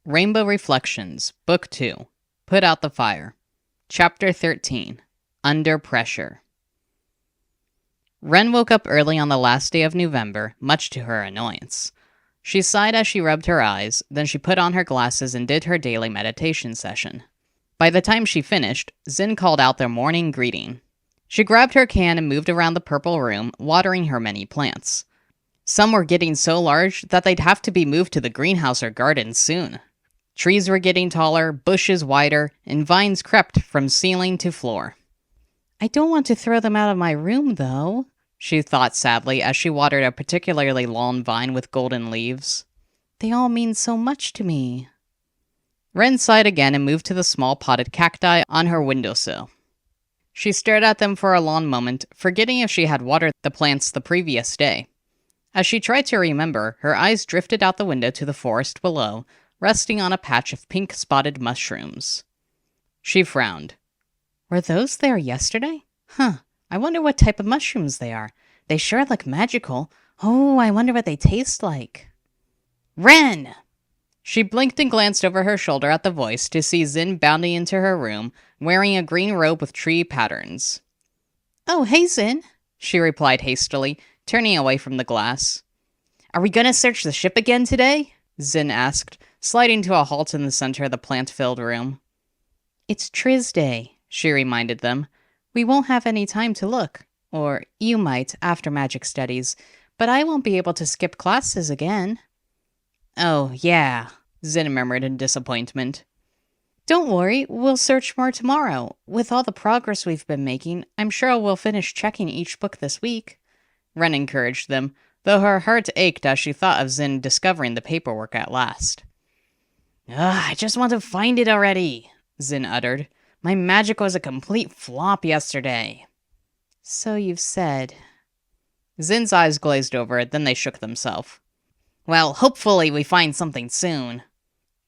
Rainbow Reflections, Book 2, Put Out the Fire. Chapter 13, Under Pressure. Ren woke up early on the last day of November, much to her annoyance. She sighed as she rubbed her eyes, then she put on her glasses and did her daily meditation session. By the time she finished, Xin called out their morning greeting. She grabbed her can and moved around the purple room, watering her many plants. Some were getting so large that they'd have to be moved to the greenhouse or garden soon. Trees were getting taller, bushes wider, and vines crept from ceiling to floor. I don't want to throw them out of my room, though, she thought sadly as she watered a particularly long vine with golden leaves. They all mean so much to me. Ren sighed again and moved to the small potted cacti on her windowsill. She stared at them for a long moment, forgetting if she had watered the plants the previous day. As she tried to remember, her eyes drifted out the window to the forest below, resting on a patch of pink-spotted mushrooms. She frowned. Were those there yesterday? I wonder what type of mushrooms they are. They sure look magical. Oh, I wonder what they taste like. Ren! She blinked and glanced over her shoulder at the voice to see Xin bounding into her room, wearing a green robe with tree patterns. Oh, hey, Xin, she replied hastily, turning away from the glass. Are we gonna search the ship again today? Xin asked, sliding to a halt in the center of the plant-filled room. It's Triz Day, she reminded them. We won't have any time to look. Or you might, after magic studies, but I won't be able to skip classes again. Oh, yeah, Xin murmured in disappointment. Don't worry, we'll search more tomorrow. With all the progress we've been making, I'm sure we'll finish checking each book this week. Ren encouraged them, though her heart ached as she thought of Xin discovering the paperwork at last. I just want to find it already, Xin uttered. My magic was a complete flop yesterday. So you've said. Xin's eyes glazed over, then they shook themselves. Well, hopefully we find something soon.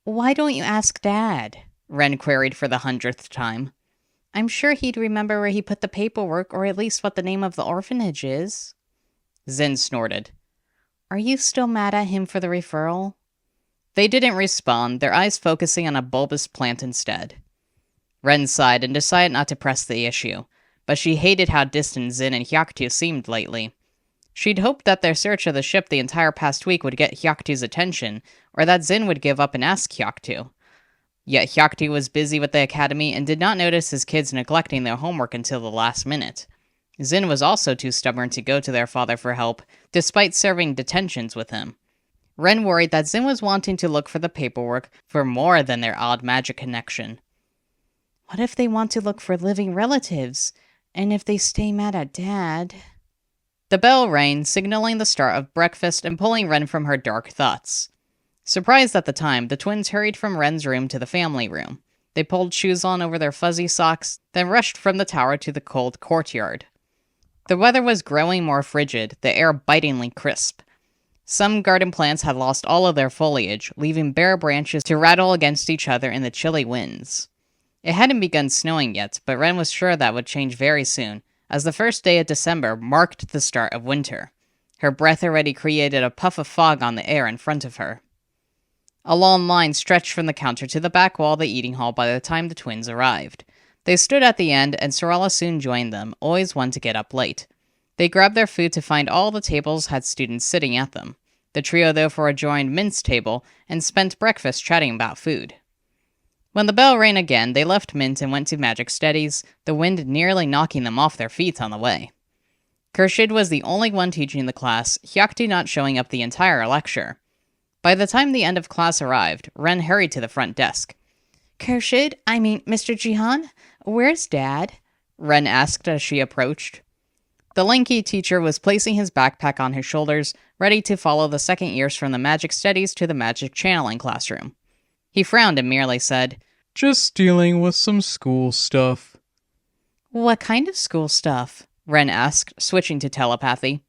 Why don't you ask Dad? Ren queried for the 100th time. I'm sure he'd remember where he put the paperwork, or at least what the name of the orphanage is. Xin snorted. Are you still mad at him for the referral? They didn't respond, their eyes focusing on a bulbous plant instead. Ren sighed and decided not to press the issue, but she hated how distant Xin and Hyaktu seemed lately. She'd hoped that their search of the ship the entire past week would get Hyaktu's attention, or that Xin would give up and ask Hyaktu. Yet Hyaktu was busy with the academy and did not notice his kids neglecting their homework until the last minute. Xin was also too stubborn to go to their father for help, despite serving detentions with him. Ren worried that Xin was wanting to look for the paperwork for more than their odd magic connection. What if they want to look for living relatives? And if they stay mad at Dad? The bell rang, signaling the start of breakfast and pulling Ren from her dark thoughts. Surprised at the time, the twins hurried from Ren's room to the family room. They pulled shoes on over their fuzzy socks, then rushed from the tower to the cold courtyard. The weather was growing more frigid, the air bitingly crisp. Some garden plants had lost all of their foliage, leaving bare branches to rattle against each other in the chilly winds. It hadn't begun snowing yet, but Ren was sure that would change very soon, as the first day of December marked the start of winter. Her breath already created a puff of fog on the air in front of her. A long line stretched from the counter to the back wall of the eating hall by the time the twins arrived. They stood at the end, and Sorella soon joined them, always one to get up late. They grabbed their food to find all the tables had students sitting at them. The trio therefore joined Mint's table and spent breakfast chatting about food. When the bell rang again, they left Mint and went to magic studies, the wind nearly knocking them off their feet on the way. Khurshid was the only one teaching the class, Hyaktu not showing up the entire lecture. By the time the end of class arrived, Ren hurried to the front desk. Mr. Jihan, where's Dad? Ren asked as she approached. The lanky teacher was placing his backpack on his shoulders, ready to follow the second years from the magic studies to the magic channeling classroom. He frowned and merely said, Just dealing with some school stuff. What kind of school stuff? Ren asked, switching to telepathy.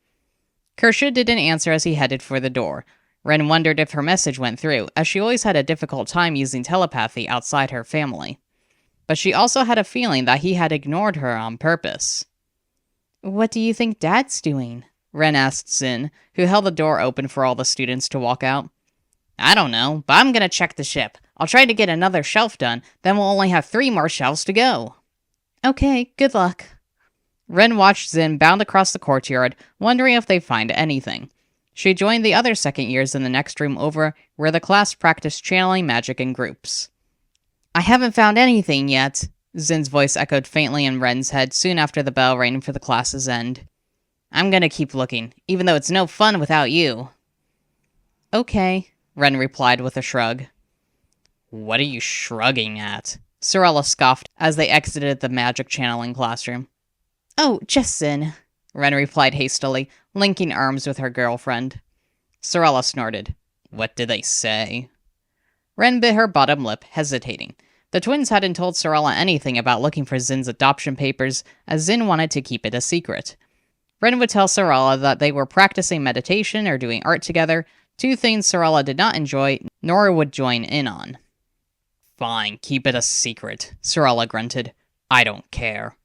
Khurshid didn't answer as he headed for the door. Ren wondered if her message went through, as she always had a difficult time using telepathy outside her family. But she also had a feeling that he had ignored her on purpose. What do you think Dad's doing? Ren asked Xin, who held the door open for all the students to walk out. I don't know, but I'm gonna check the ship. I'll try to get another shelf done, then we'll only have 3 more shelves to go. Okay, good luck. Ren watched Zin bound across the courtyard, wondering if they'd find anything. She joined the other second years in the next room over, where the class practiced channeling magic in groups. I haven't found anything yet, Zin's voice echoed faintly in Ren's head soon after the bell rang for the class's end. I'm gonna keep looking, even though it's no fun without you. Okay, Ren replied with a shrug. What are you shrugging at? Sorella scoffed as they exited the magic channeling classroom. Oh, just Zin, Ren replied hastily, linking arms with her girlfriend. Sorella snorted. What did they say? Ren bit her bottom lip, hesitating. The twins hadn't told Sorella anything about looking for Zin's adoption papers, as Zin wanted to keep it a secret. Ren would tell Sorella that they were practicing meditation or doing art together, 2 things Sorella did not enjoy, nor would join in on. Fine, keep it a secret, Sorella grunted. I don't care.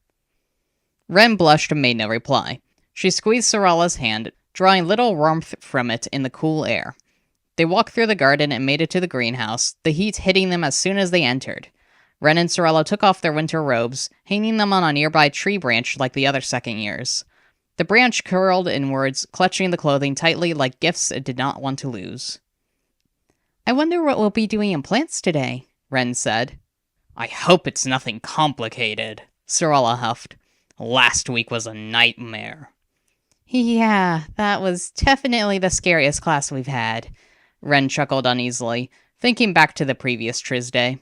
Ren blushed and made no reply. She squeezed Sorella's hand, drawing little warmth from it in the cool air. They walked through the garden and made it to the greenhouse, the heat hitting them as soon as they entered. Ren and Sorella took off their winter robes, hanging them on a nearby tree branch like the other second years. The branch curled inwards, clutching the clothing tightly like gifts it did not want to lose. I wonder what we'll be doing in plants today, Ren said. I hope it's nothing complicated, Sorella huffed. Last week was a nightmare. Yeah, that was definitely the scariest class we've had, Ren chuckled uneasily, thinking back to the previous Triz Day.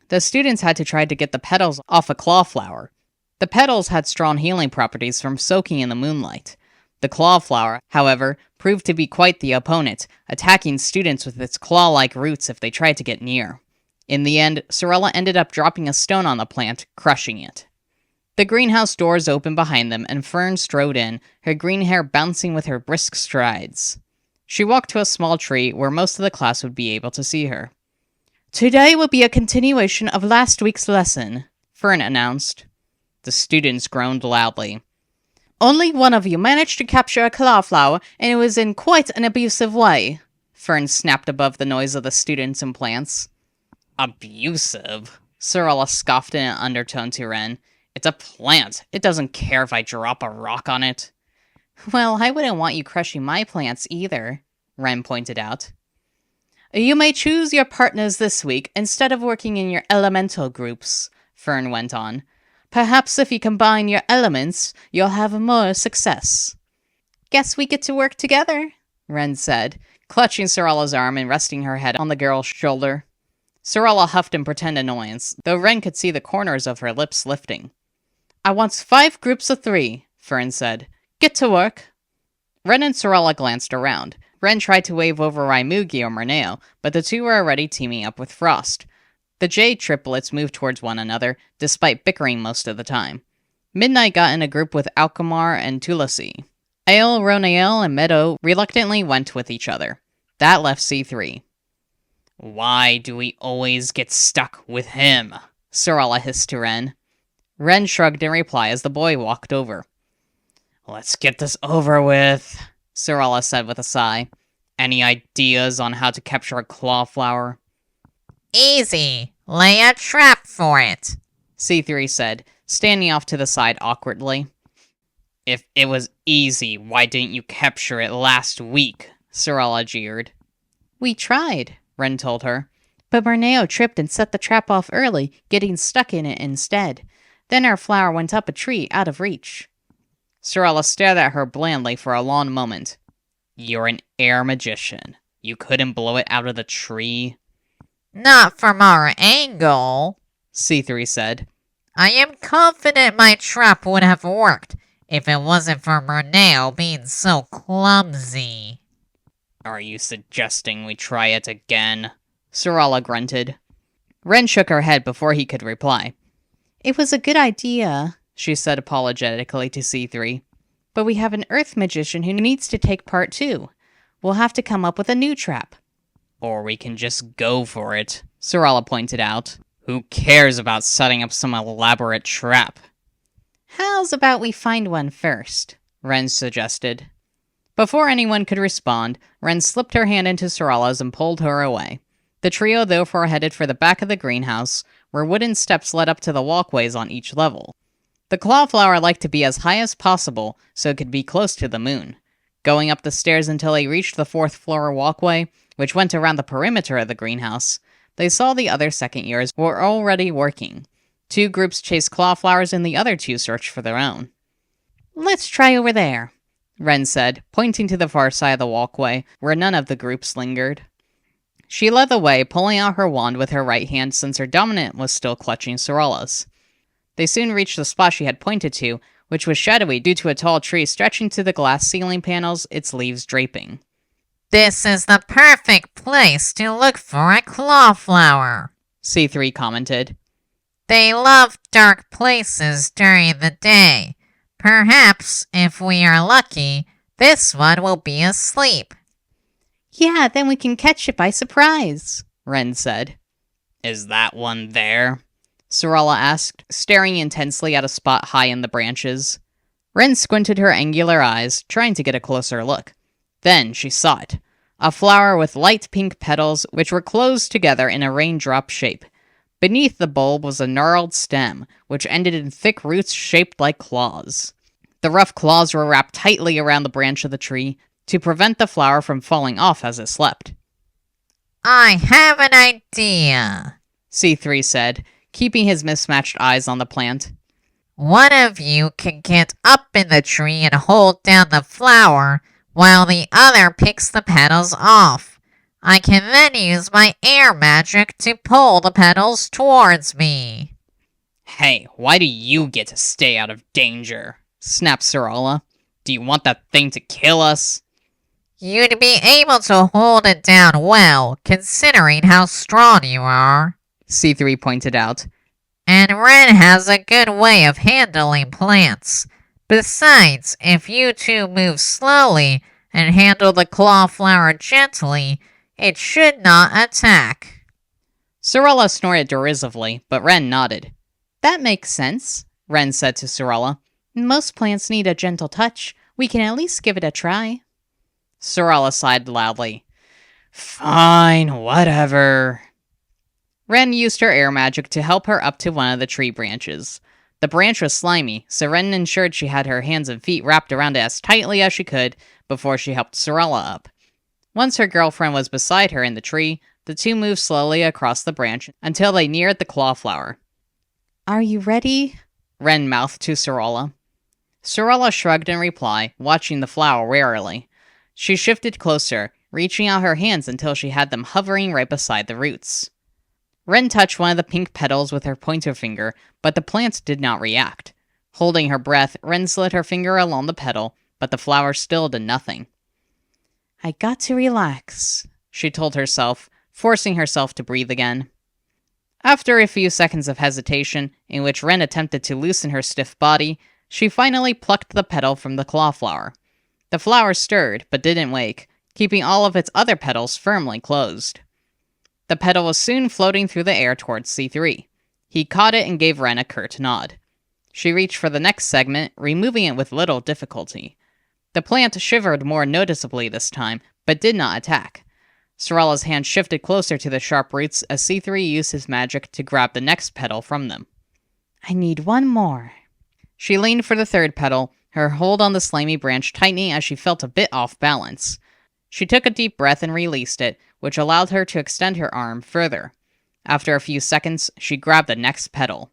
The students had to try to get the petals off a clawflower. The petals had strong healing properties from soaking in the moonlight. The clawflower, however, proved to be quite the opponent, attacking students with its claw-like roots if they tried to get near. In the end, Sorella ended up dropping a stone on the plant, crushing it. The greenhouse doors opened behind them, and Fern strode in, her green hair bouncing with her brisk strides. She walked to a small tree where most of the class would be able to see her. Today will be a continuation of last week's lesson, Fern announced. The students groaned loudly. Only one of you managed to capture a clawflower, and it was in quite an abusive way, Fern snapped above the noise of the students and plants. Abusive? Sorella scoffed in an undertone to Ren. It's a plant. It doesn't care if I drop a rock on it. Well, I wouldn't want you crushing my plants either, Ren pointed out. You may choose your partners this week instead of working in your elemental groups, Fern went on. Perhaps if you combine your elements, you'll have more success. Guess we get to work together, Ren said, clutching Sorella's arm and resting her head on the girl's shoulder. Sorella huffed in pretend annoyance, though Ren could see the corners of her lips lifting. I want 5 groups of 3, Fern said. Get to work. Ren and Sorella glanced around. Ren tried to wave over Raimugi or Murneo, but the two were already teaming up with Frost. The Jade triplets moved towards one another, despite bickering most of the time. Midnight got in a group with Alkmaar and Tulasi. Ale, Ronael, and Meadow reluctantly went with each other. That left C3. Why do we always get stuck with him? Sorella hissed to Ren. Ren shrugged in reply as the boy walked over. Let's get this over with, Sorella said with a sigh. Any ideas on how to capture a clawflower? Easy. Lay a trap for it, C3 said, standing off to the side awkwardly. If it was easy, why didn't you capture it last week? Sorella jeered. We tried, Ren told her. But Murneo tripped and set the trap off early, getting stuck in it instead. Then our flower went up a tree, out of reach. Sorella stared at her blandly for a long moment. You're an air magician. You couldn't blow it out of the tree? Not from our angle, C3 said. I am confident my trap would have worked if it wasn't for Murneo being so clumsy. Are you suggesting we try it again? Sorella grunted. Ren shook her head before he could reply. It was a good idea, she said apologetically to C3. But we have an earth magician who needs to take part too. We'll have to come up with a new trap. Or we can just go for it, Sorella pointed out. Who cares about setting up some elaborate trap? How's about we find one first? Ren suggested. Before anyone could respond, Ren slipped her hand into Soralla's and pulled her away. The trio therefore headed for the back of the greenhouse, where wooden steps led up to the walkways on each level. The Clawflower liked to be as high as possible so it could be close to the moon. Going up the stairs until they reached the 4th floor walkway, which went around the perimeter of the greenhouse, they saw the other second years were already working. 2 groups chased Clawflowers and the other 2 searched for their own. "Let's try over there," Ren said, pointing to the far side of the walkway, where none of the groups lingered. She led the way, pulling out her wand with her right hand since her dominant was still clutching Soralla's. They soon reached the spot she had pointed to, which was shadowy due to a tall tree stretching to the glass ceiling panels, its leaves draping. This is the perfect place to look for a Clawflower, C3 commented. They love dark places during the day. Perhaps, if we are lucky, this one will be asleep. "Yeah, then we can catch it by surprise," Ren said. "Is that one there?" Soralla asked, staring intensely at a spot high in the branches. Ren squinted her angular eyes, trying to get a closer look. Then she saw it. A flower with light pink petals, which were closed together in a raindrop shape. Beneath the bulb was a gnarled stem, which ended in thick roots shaped like claws. The rough claws were wrapped tightly around the branch of the tree to prevent the flower from falling off as it slept. I have an idea, C3 said, keeping his mismatched eyes on the plant. One of you can get up in the tree and hold down the flower, while the other picks the petals off. I can then use my air magic to pull the petals towards me. "Hey, why do you get to stay out of danger?" snapped Soralla. "Do you want that thing to kill us?" You'd be able to hold it down well, considering how strong you are. C3 pointed out. And Ren has a good way of handling plants. Besides, if you two move slowly and handle the Clawflower gently, it should not attack. Soralla snorted derisively, but Ren nodded. "That makes sense," Ren said to Soralla. "Most plants need a gentle touch. We can at least give it a try." Soralla sighed loudly. "Fine, whatever." Ren used her air magic to help her up to one of the tree branches. The branch was slimy, so Ren ensured she had her hands and feet wrapped around it as tightly as she could before she helped Soralla up. Once her girlfriend was beside her in the tree, the 2 moved slowly across the branch until they neared the Clawflower. "Are you ready?" Ren mouthed to Soralla. Soralla shrugged in reply, watching the flower warily. She shifted closer, reaching out her hands until she had them hovering right beside the roots. Ren touched one of the pink petals with her pointer finger, but the plant did not react. Holding her breath, Ren slid her finger along the petal, but the flower still did nothing. "I got to relax," she told herself, forcing herself to breathe again. After a few seconds of hesitation, in which Ren attempted to loosen her stiff body, she finally plucked the petal from the Clawflower. The flower stirred, but didn't wake, keeping all of its other petals firmly closed. The petal was soon floating through the air towards C3. He caught it and gave Ren a curt nod. She reached for the next segment, removing it with little difficulty. The plant shivered more noticeably this time, but did not attack. Soralla's hand shifted closer to the sharp roots as C3 used his magic to grab the next petal from them. "I need one more." She leaned for the 3rd petal, her hold on the slimy branch tightening as she felt a bit off balance. She took a deep breath and released it, which allowed her to extend her arm further. After a few seconds, she grabbed the next petal.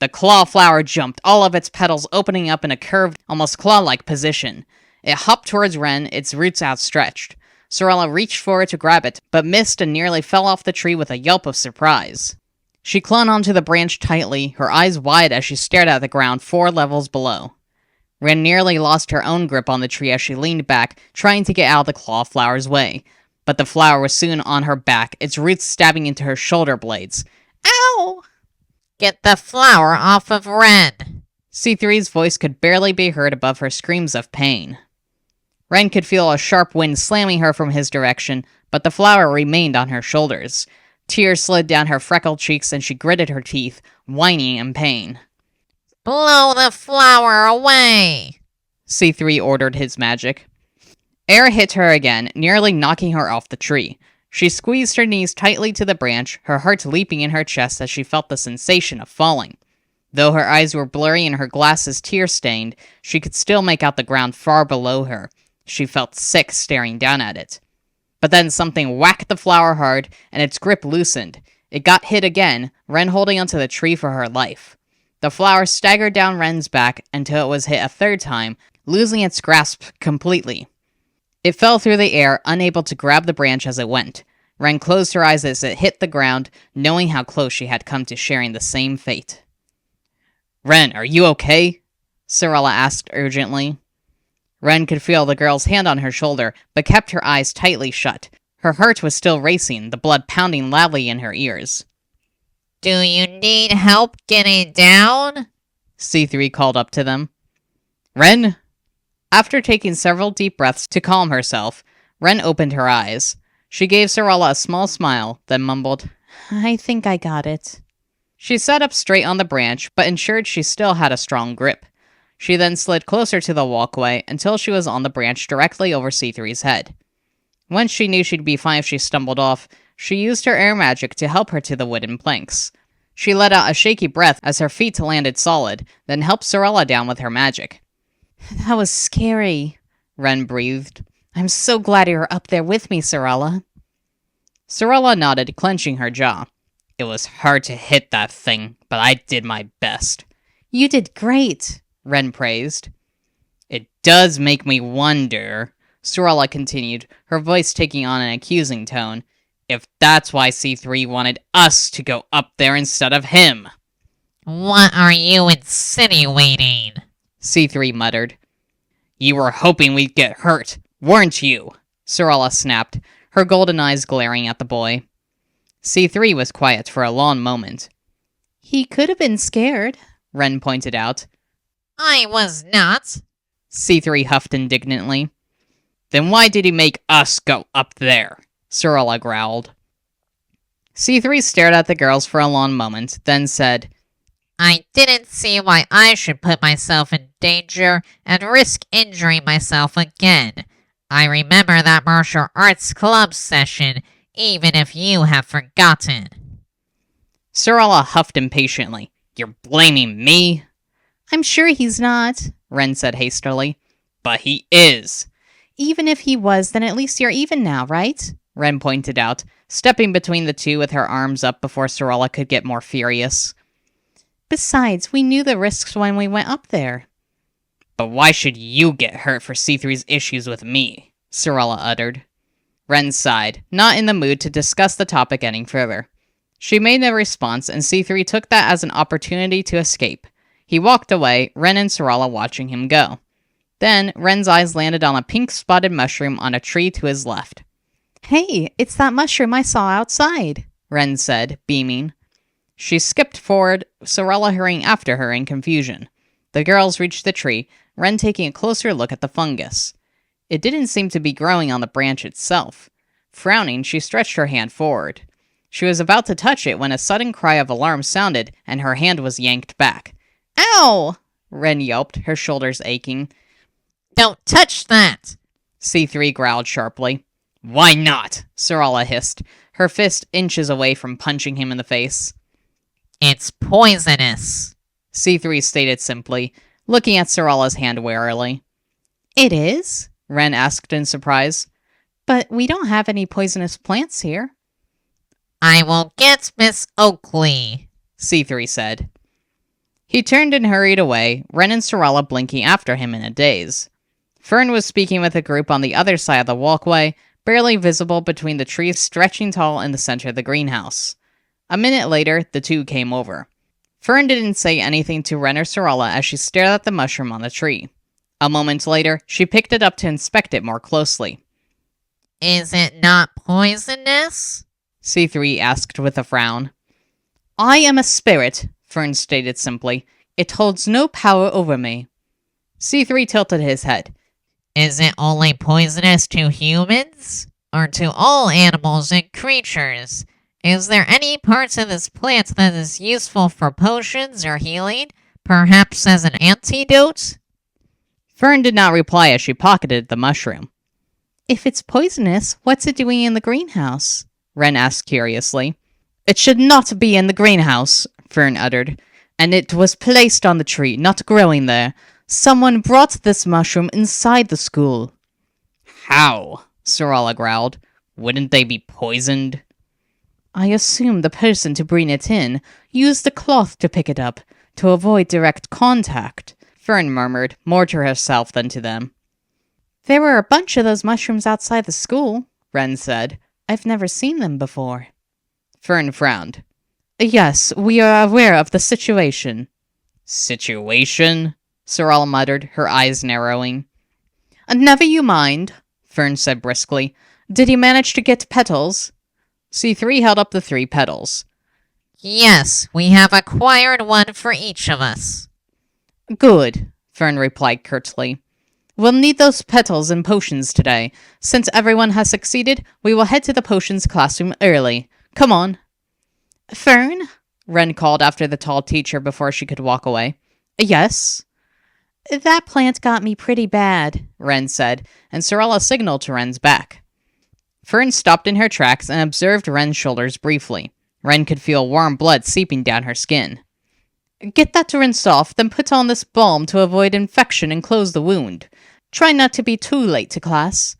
The Clawflower jumped, all of its petals opening up in a curved, almost claw-like position. It hopped towards Ren, its roots outstretched. Soralla reached for it to grab it, but missed and nearly fell off the tree with a yelp of surprise. She clung onto the branch tightly, her eyes wide as she stared at the ground 4 levels below. Ren nearly lost her own grip on the tree as she leaned back, trying to get out of the Clawflower's way. But the flower was soon on her back, its roots stabbing into her shoulder blades. "Ow!" Get the flower off of Ren. C3's voice could barely be heard above her screams of pain. Ren could feel a sharp wind slamming her from his direction, but the flower remained on her shoulders. Tears slid down her freckled cheeks and she gritted her teeth, whining in pain. Blow the flower away, C3 ordered his magic. Air hit her again, nearly knocking her off the tree. She squeezed her knees tightly to the branch, her heart leaping in her chest as she felt the sensation of falling. Though her eyes were blurry and her glasses tear-stained, she could still make out the ground far below her. She felt sick staring down at it. But then something whacked the flower hard, and its grip loosened. It got hit again, Ren holding onto the tree for her life. The flower staggered down Ren's back until it was hit a third time, losing its grasp completely. It fell through the air, unable to grab the branch as it went. Ren closed her eyes as it hit the ground, knowing how close she had come to sharing the same fate. "Ren, are you okay?" Sorella asked urgently. Ren could feel the girl's hand on her shoulder, but kept her eyes tightly shut. Her heart was still racing, the blood pounding loudly in her ears. Do you need help getting down? C3 called up to them. "Ren?" After taking several deep breaths to calm herself, Ren opened her eyes. She gave Sorella a small smile, then mumbled, "I think I got it." She sat up straight on the branch, but ensured she still had a strong grip. She then slid closer to the walkway until she was on the branch directly over C3's head. Once she knew she'd be fine if she stumbled off, she used her air magic to help her to the wooden planks. She let out a shaky breath as her feet landed solid, then helped Sorella down with her magic. "That was scary," Ren breathed. "I'm so glad you're up there with me, Sorella." Sorella nodded, clenching her jaw. "It was hard to hit that thing, but I did my best." "You did great," Ren praised. "It does make me wonder," Sorella continued, her voice taking on an accusing tone, "if that's why C3 wanted us to go up there instead of him." What are you insinuating? C3 muttered. "You were hoping we'd get hurt, weren't you?" Sorella snapped, her golden eyes glaring at the boy. C3 was quiet for a long moment. "He could have been scared," Ren pointed out. I was not. C3 huffed indignantly. "Then why did he make us go up there?" Sorella growled. C3 stared at the girls for a long moment, then said, I didn't see why I should put myself in danger and risk injuring myself again. I remember that martial arts club session, even if you have forgotten. Sorella huffed impatiently. "You're blaming me?" I'm sure he's not. Ren said hastily. "But he is." Even if he was, then at least you're even now, right? Ren pointed out, stepping between the two with her arms up before Sorella could get more furious. Besides, we knew the risks when we went up there. "But why should you get hurt for C3's issues with me?" Sorella uttered. Ren sighed, not in the mood to discuss the topic any further. She made no response, and C3 took that as an opportunity to escape. He walked away, Ren and Sorella watching him go. Then, Ren's eyes landed on a pink-spotted mushroom on a tree to his left. Hey, it's that mushroom I saw outside, Ren said, beaming. She skipped forward, Sorella hurrying after her in confusion. The girls reached the tree, Ren taking a closer look at the fungus. It didn't seem to be growing on the branch itself. Frowning, she stretched her hand forward. She was about to touch it when a sudden cry of alarm sounded, and her hand was yanked back. Ow! Ren yelped, her shoulders aching. Don't touch that! C3 growled sharply. Why not? Sorella hissed, her fist inches away from punching him in the face. It's poisonous, C3 stated simply, looking at Sorella's hand warily. It is? Ren asked in surprise. But we don't have any poisonous plants here. I will get Miss Oakley, C3 said. He turned and hurried away, Ren and Sorella blinking after him in a daze. Fern was speaking with a group on the other side of the walkway, barely visible between the trees stretching tall in the center of the greenhouse. A minute later, the two came over. Fern didn't say anything to Ren or Sorella as she stared at the mushroom on the tree. A moment later, she picked it up to inspect it more closely. Is it not poisonous? C3 asked with a frown. I am a spirit, Fern stated simply. It holds no power over me. C3 tilted his head. Is it only poisonous to humans? Or to all animals and creatures? Is there any parts of this plant that is useful for potions or healing? Perhaps as an antidote? Fern did not reply as she pocketed the mushroom. If it's poisonous, what's it doing in the greenhouse? Ren asked curiously. It should not be in the greenhouse, Fern uttered. And it was placed on the tree, not growing there. Someone brought this mushroom inside the school. How? Sorala growled. Wouldn't they be poisoned? I assume the person to bring it in used a cloth to pick it up, to avoid direct contact, Fern murmured, more to herself than to them. There were a bunch of those mushrooms outside the school, Ren said. I've never seen them before. Fern frowned. Yes, we are aware of the situation. Situation? Sorala muttered, her eyes narrowing. Never you mind, Fern said briskly. Did he manage to get petals? C3 held up the 3 petals. Yes, we have acquired one for each of us. Good, Fern replied curtly. We'll need those petals and potions today. Since everyone has succeeded, we will head to the potions classroom early. Come on. Fern? Ren called after the tall teacher before she could walk away. Yes? That plant got me pretty bad, Ren said, and Sorala signaled to Ren's back. Fern stopped in her tracks and observed Ren's shoulders briefly. Ren could feel warm blood seeping down her skin. Get that to rinse off, then put on this balm to avoid infection and close the wound. Try not to be too late to class.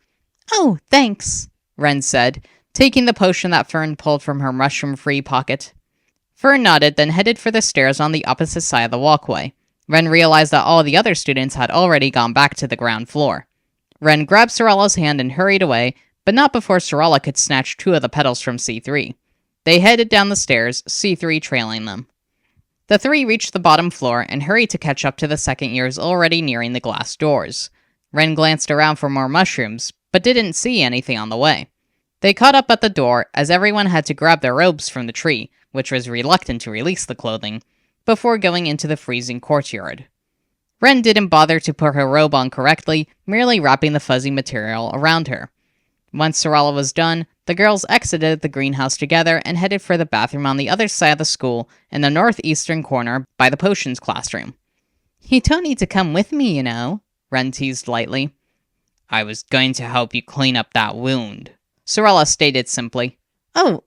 Oh, thanks, Ren said, taking the potion that Fern pulled from her mushroom-free pocket. Fern nodded, then headed for the stairs on the opposite side of the walkway. Ren realized that all the other students had already gone back to the ground floor. Ren grabbed Sorala's hand and hurried away, but not before Sorala could snatch 2 of the petals from C3. They headed down the stairs, C3 trailing them. The 3 reached the bottom floor and hurried to catch up to the second years already nearing the glass doors. Ren glanced around for more mushrooms, but didn't see anything on the way. They caught up at the door as everyone had to grab their robes from the tree, which was reluctant to release the clothing, before going into the freezing courtyard. Ren didn't bother to put her robe on correctly, merely wrapping the fuzzy material around her. Once Sorala was done, the girls exited the greenhouse together and headed for the bathroom on the other side of the school in the northeastern corner by the potions classroom. You don't need to come with me, you know, Ren teased lightly. I was going to help you clean up that wound, Sorala stated simply. Oh,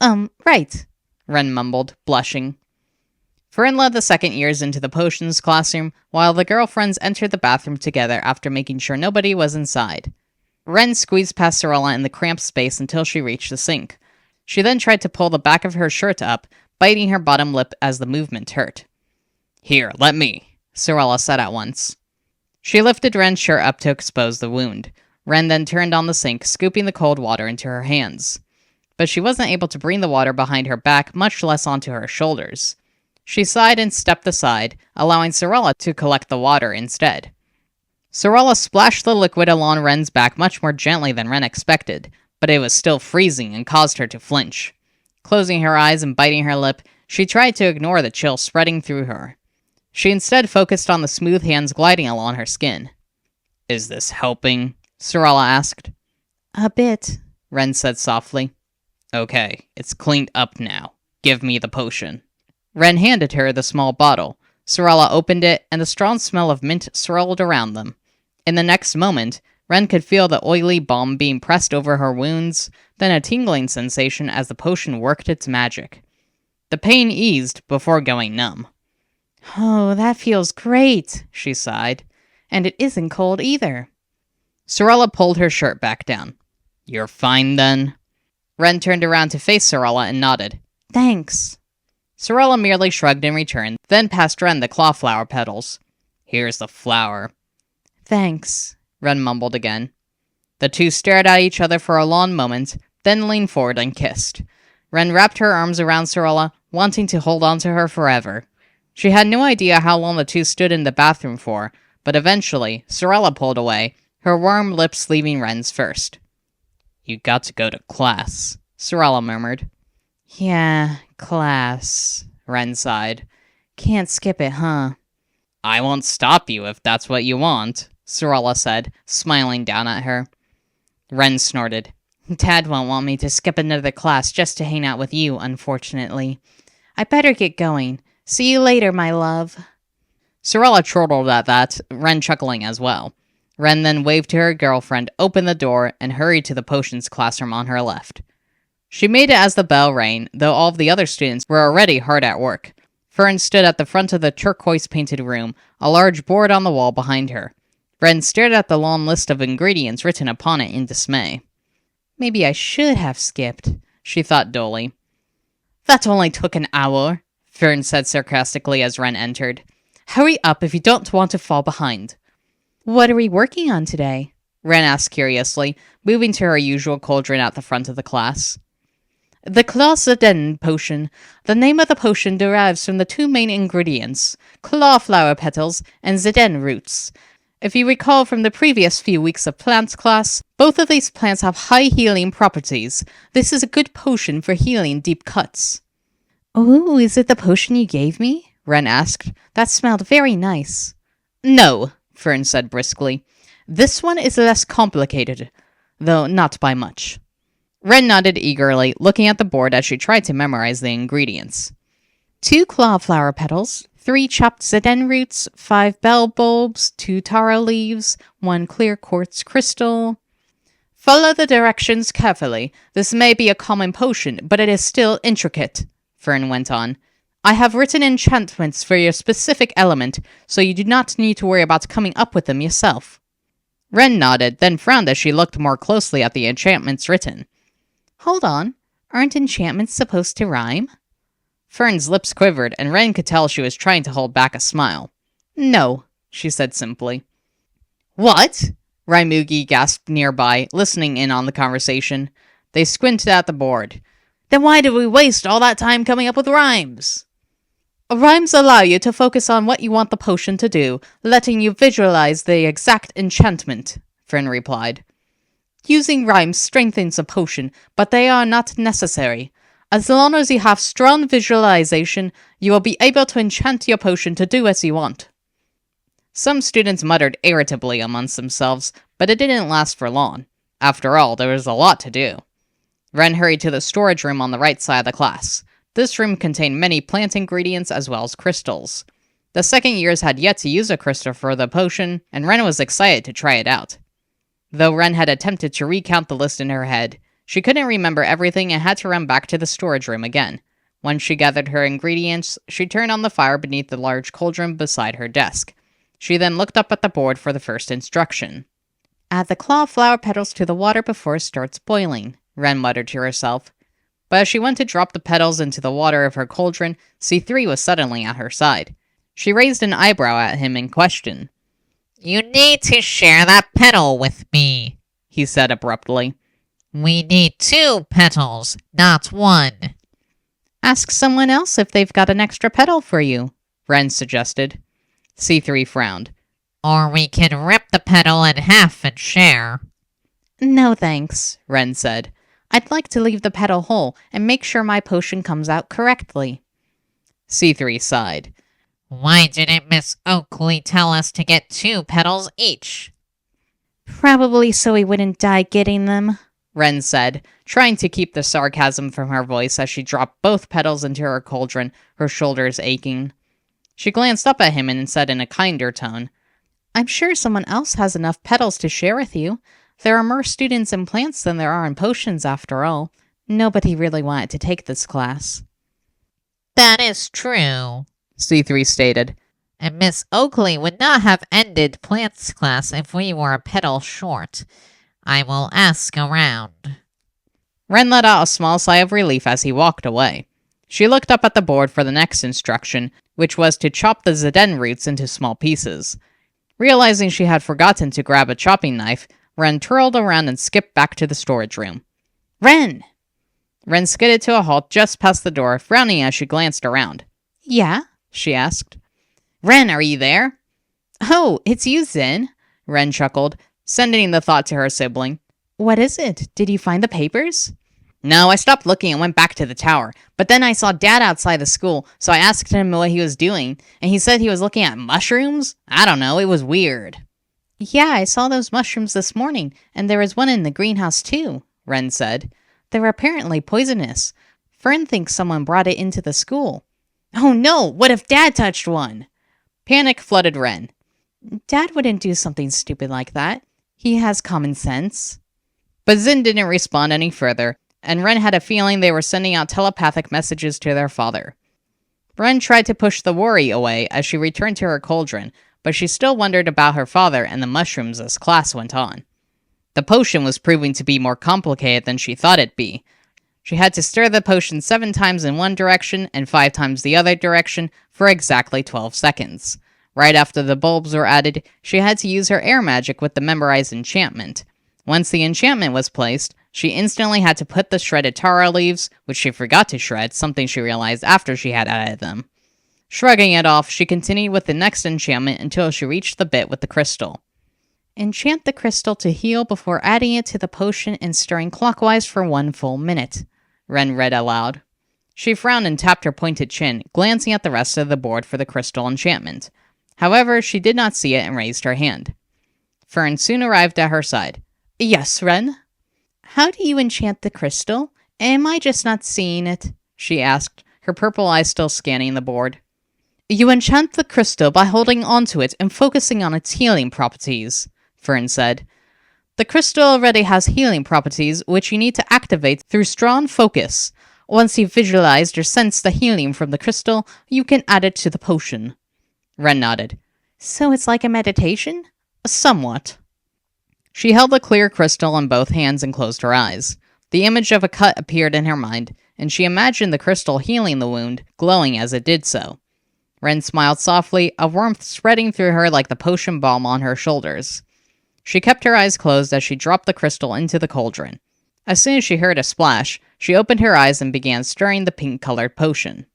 right, Ren mumbled, blushing. Fern led the second years into the potions classroom, while the girlfriends entered the bathroom together after making sure nobody was inside. Ren squeezed past Sorala in the cramped space until she reached the sink. She then tried to pull the back of her shirt up, biting her bottom lip as the movement hurt. Here, let me, Sorala said at once. She lifted Ren's shirt up to expose the wound. Ren then turned on the sink, scooping the cold water into her hands. But she wasn't able to bring the water behind her back, much less onto her shoulders. She sighed and stepped aside, allowing Sorala to collect the water instead. Sorala splashed the liquid along Ren's back much more gently than Ren expected, but it was still freezing and caused her to flinch. Closing her eyes and biting her lip, she tried to ignore the chill spreading through her. She instead focused on the smooth hands gliding along her skin. Is this helping? Sorala asked. A bit, Ren said softly. Okay, it's cleaned up now. Give me the potion. Ren handed her the small bottle. Sorala opened it, and the strong smell of mint swirled around them. In the next moment, Ren could feel the oily balm being pressed over her wounds, then a tingling sensation as the potion worked its magic. The pain eased before going numb. Oh, that feels great, she sighed. And it isn't cold either. Sorala pulled her shirt back down. You're fine then? Ren turned around to face Sorala and nodded. Thanks. Sorala merely shrugged in return, then passed Ren the clawflower petals. Here's the flower. Thanks, Ren mumbled again. The two stared at each other for a long moment, then leaned forward and kissed. Ren wrapped her arms around Sorala, wanting to hold on to her forever. She had no idea how long the two stood in the bathroom for, but eventually, Sorala pulled away, her warm lips leaving Ren's first. You got to go to class, Sorala murmured. Yeah, class, Ren sighed. Can't skip it, huh? I won't stop you if that's what you want, Sorala said, smiling down at her. Ren snorted. Dad won't want me to skip another class just to hang out with you, unfortunately. I better get going. See you later, my love. Sorala chortled at that, Ren chuckling as well. Ren then waved to her girlfriend, opened the door, and hurried to the potions classroom on her left. She made it as the bell rang, though all of the other students were already hard at work. Fern stood at the front of the turquoise-painted room, a large board on the wall behind her. Ren stared at the long list of ingredients written upon it in dismay. Maybe I should have skipped, she thought dully. That only took an hour, Fern said sarcastically as Ren entered. Hurry up if you don't want to fall behind. What are we working on today? Ren asked curiously, moving to her usual cauldron at the front of the class. The Claw-Zeden potion. The name of the potion derives from the two main ingredients, clawflower petals and Zeden roots. If you recall from the previous few weeks of plants class, both of these plants have high healing properties. This is a good potion for healing deep cuts. Oh, is it the potion you gave me? Ren asked. That smelled very nice. No, Fern said briskly. This one is less complicated, though not by much. Ren nodded eagerly, looking at the board as she tried to memorize the ingredients. 2 clawflower petals, 3 chopped Zeden roots, 5 bell bulbs, 2 taro leaves, 1 clear quartz crystal. Follow the directions carefully. This may be a common potion, but it is still intricate, Fern went on. I have written enchantments for your specific element, so you do not need to worry about coming up with them yourself. Ren nodded, then frowned as she looked more closely at the enchantments written. Hold on, aren't enchantments supposed to rhyme? Fern's lips quivered, and Ren could tell she was trying to hold back a smile. No, she said simply. What? Raimugi gasped nearby, listening in on the conversation. They squinted at the board. Then why did we waste all that time coming up with rhymes? Rhymes allow you to focus on what you want the potion to do, letting you visualize the exact enchantment, Fern replied. Using rhymes strengthens a potion, but they are not necessary. As long as you have strong visualization, you will be able to enchant your potion to do as you want. Some students muttered irritably amongst themselves, but it didn't last for long. After all, there was a lot to do. Ren hurried to the storage room on the right side of the class. This room contained many plant ingredients as well as crystals. The second years had yet to use a crystal for the potion, and Ren was excited to try it out. Though Ren had attempted to recount the list in her head, she couldn't remember everything and had to run back to the storage room again. Once she gathered her ingredients, she turned on the fire beneath the large cauldron beside her desk. She then looked up at the board for the first instruction. Add the clawflower petals to the water before it starts boiling, Ren muttered to herself. But as she went to drop the petals into the water of her cauldron, C3 was suddenly at her side. She raised an eyebrow at him in question. You need to share that petal with me, he said abruptly. We need 2 petals, not 1. Ask someone else if they've got an extra petal for you, Ren suggested. C3 frowned. Or we can rip the petal in half and share. No thanks, Ren said. I'd like to leave the petal whole and make sure my potion comes out correctly. C3 sighed. Why didn't Miss Oakley tell us to get 2 petals each? Probably so we wouldn't die getting them, Ren said, trying to keep the sarcasm from her voice as she dropped both petals into her cauldron, her shoulders aching. She glanced up at him and said in a kinder tone, I'm sure someone else has enough petals to share with you. There are more students in plants than there are in potions, after all. Nobody really wanted to take this class. That is true, C3 stated. And Miss Oakley would not have ended plants class if we were a petal short. I will ask around. Ren let out a small sigh of relief as he walked away. She looked up at the board for the next instruction, which was to chop the Zeden roots into small pieces. Realizing she had forgotten to grab a chopping knife, Ren twirled around and skipped back to the storage room. Ren! Ren skidded to a halt just past the door, frowning as she glanced around. Yeah? She asked. Ren, are you there? Oh, it's you, Zin, Ren chuckled, sending the thought to her sibling. What is it? Did you find the papers? No, I stopped looking and went back to the tower. But then I saw Dad outside the school, so I asked him what he was doing, and he said he was looking at mushrooms? I don't know, it was weird. Yeah, I saw those mushrooms this morning, and there was one in the greenhouse too, Ren said. They're apparently poisonous. Fern thinks someone brought it into the school. Oh no, what if Dad touched one? Panic flooded Ren. Dad wouldn't do something stupid like that. He has common sense. But Zin didn't respond any further, and Ren had a feeling they were sending out telepathic messages to their father. Ren tried to push the worry away as she returned to her cauldron, but she still wondered about her father and the mushrooms as class went on. The potion was proving to be more complicated than she thought it'd be. She had to stir the potion 7 times in one direction and 5 times the other direction for exactly 12 seconds. Right after the bulbs were added, she had to use her air magic with the memorized enchantment. Once the enchantment was placed, she instantly had to put the shredded taro leaves, which she forgot to shred, something she realized after she had added them. Shrugging it off, she continued with the next enchantment until she reached the bit with the crystal. Enchant the crystal to heal before adding it to the potion and stirring clockwise for 1 full minute, Ren read aloud. She frowned and tapped her pointed chin, glancing at the rest of the board for the crystal enchantment. However, she did not see it and raised her hand. Fern soon arrived at her side. Yes, Ren? How do you enchant the crystal? Am I just not seeing it? She asked, her purple eyes still scanning the board. You enchant the crystal by holding onto it and focusing on its healing properties, Fern said. The crystal already has healing properties, which you need to activate through strong focus. Once you've visualized or sensed the healing from the crystal, you can add it to the potion. Ren nodded. So it's like a meditation? Somewhat. She held the clear crystal in both hands and closed her eyes. The image of a cut appeared in her mind, and she imagined the crystal healing the wound, glowing as it did so. Ren smiled softly, a warmth spreading through her like the potion balm on her shoulders. She kept her eyes closed as she dropped the crystal into the cauldron. As soon as she heard a splash, she opened her eyes and began stirring the pink-colored potion.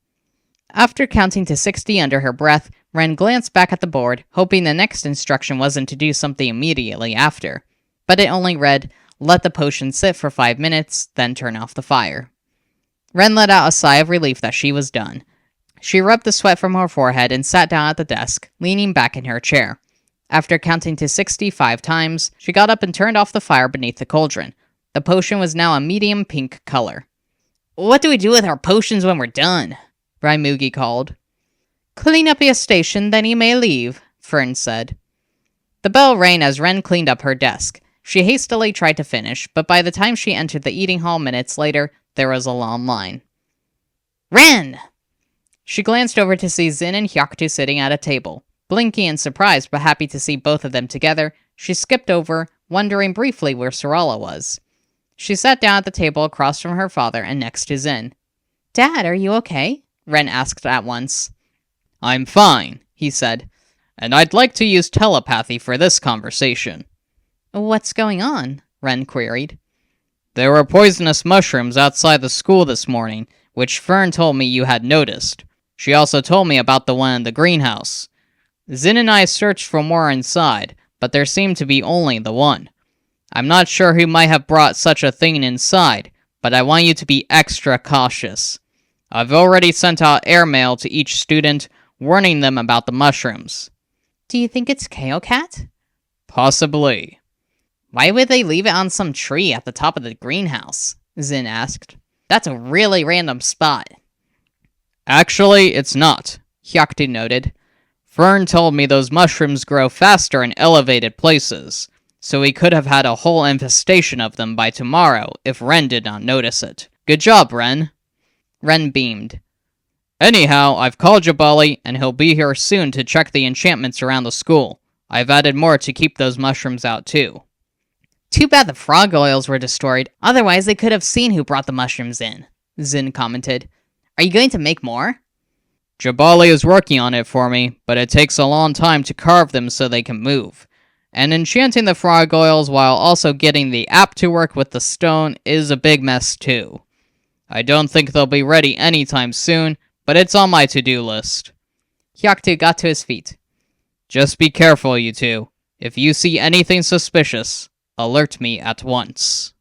After counting to 60 under her breath, Ren glanced back at the board, hoping the next instruction wasn't to do something immediately after. But it only read, let the potion sit for 5 minutes, then turn off the fire. Ren let out a sigh of relief that she was done. She rubbed the sweat from her forehead and sat down at the desk, leaning back in her chair. After counting to 65 times, she got up and turned off the fire beneath the cauldron. The potion was now a medium pink color. What do we do with our potions when we're done? Raimugi called. Clean up your station, then you may leave, Fern said. The bell rang as Ren cleaned up her desk. She hastily tried to finish, but by the time she entered the eating hall minutes later, there was a long line. Ren! She glanced over to see Zin and Hyaktu sitting at a table. Blinking in surprise but happy to see both of them together, she skipped over, wondering briefly where Sarala was. She sat down at the table across from her father and next to Zin. Dad, are you okay? Ren asked at once. I'm fine, he said, and I'd like to use telepathy for this conversation. What's going on? Ren queried. There were poisonous mushrooms outside the school this morning, which Fern told me you had noticed. She also told me about the one in the greenhouse. Zin and I searched for more inside, but there seemed to be only the one. I'm not sure who might have brought such a thing inside, but I want you to be extra cautious. I've already sent out airmail to each student, warning them about the mushrooms. Do you think it's Kaocat? Possibly. Why would they leave it on some tree at the top of the greenhouse? Zin asked. That's a really random spot. Actually, it's not, Hyaktu noted. Fern told me those mushrooms grow faster in elevated places, so we could have had a whole infestation of them by tomorrow if Ren did not notice it. Good job, Ren. Ren beamed. Anyhow, I've called Jabali, and he'll be here soon to check the enchantments around the school. I've added more to keep those mushrooms out, too. Too bad the frog oils were destroyed, otherwise they could have seen who brought the mushrooms in, Zin commented. Are you going to make more? Jabali is working on it for me, but it takes a long time to carve them so they can move. And enchanting the frog oils while also getting the app to work with the stone is a big mess, too. I don't think they'll be ready anytime soon, but it's on my to-do list. Hyaktu got to his feet. Just be careful, you two. If you see anything suspicious, alert me at once.